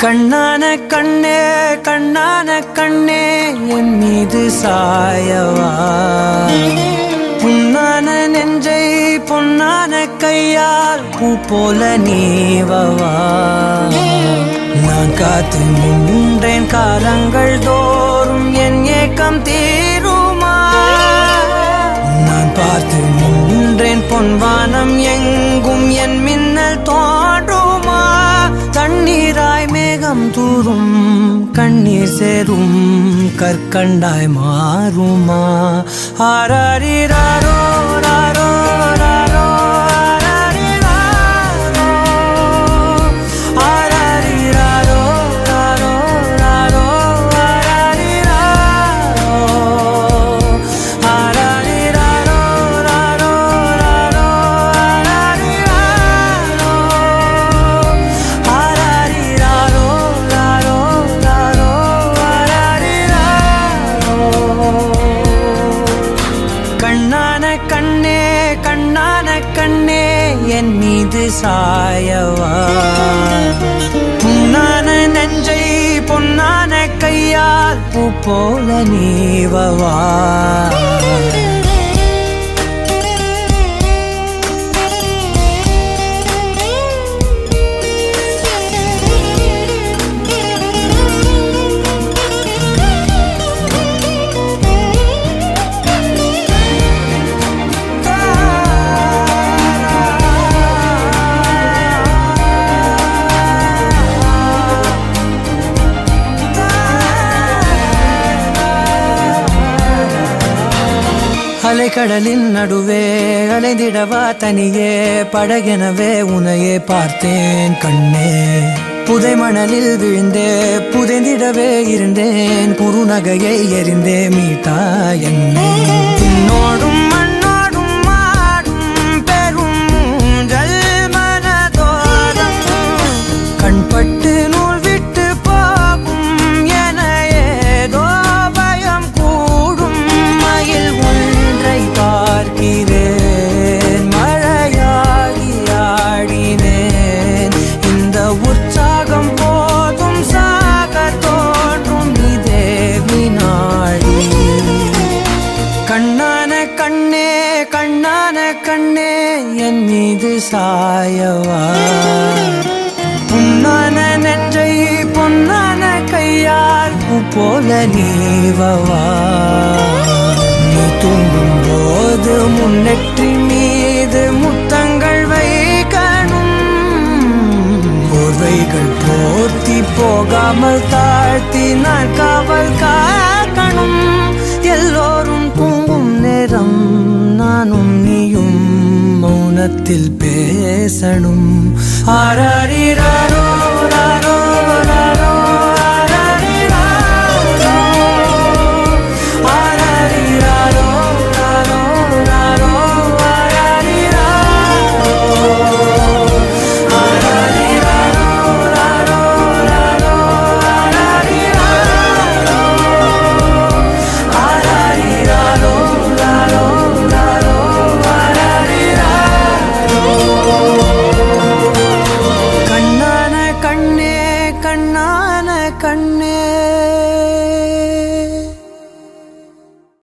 கண்ணான கண்ணே கண்ணான கண்ணே என் மீது சாயவா புண்ணான நெஞ்சை பொன்னான கையால் பூ போல நீவவா நான் காத்து நின்றேன் காலங்கள் தோறும் என் ஏக்கம் தீருமா நான் பார்த்து நின்றேன் பொன்வானம் எங்கும் என் மின்னல் தோன்றுமா தண்ணீராய் மேகம் தூரும் கண்ணீர் சேரும் கற்கண்டாய் மாறுமா ஆராரிராரோ ராரோ ராரோ ஆராரிராரோ ராரோ ராரோ ஆராரிராரோ ராரோ ராரோ கண்ணான கண்ணே கண்ணான கண்ணே என் மீது சாயவா புண்ணான நெஞ்சை பொன்னான கையால் பூ போல நீவவா அலைக்கடலின் நடுவே அலைந்திடவா தனியே படகெனவே உனையே பார்த்தேன் கண்ணே புதை மணலில் விழுந்தே புதைந்திடவே இருந்தேன் குறுநகையை எறிந்தே மீட்டா என்னை உன்னோடும் மண்ணோடும் மாடும் பெரும் ஊஞ்சல் மனதோரம் கண்பட்டு நூல் விட்டு போகும் என ஏதோ பயம் கூடும் மயில் பார்க்கிறேன் மழையாகி ஆடினேன் இந்த உற்சாகம் போதும் சாக தோன்றும் இதே வினாடி கண்ணான கண்ணே கண்ணான கண்ணே என் மீது சாயவா புண்ணான நெஞ்சை பொன்னான கையால் பூ போல நீவவா நீ தூங்கும் போது முன்னெற்றி மீது முத்தங்கள் வைக்கணும் போர்வைகள் போர்த்தி போகாமல் தாழ்த்தி நான் காவல் காக்கணும் எல்லோரும் தூங்கும் நேரம் நானும் நீயும் மௌனத்தில் பேசணும் ஆராரிரா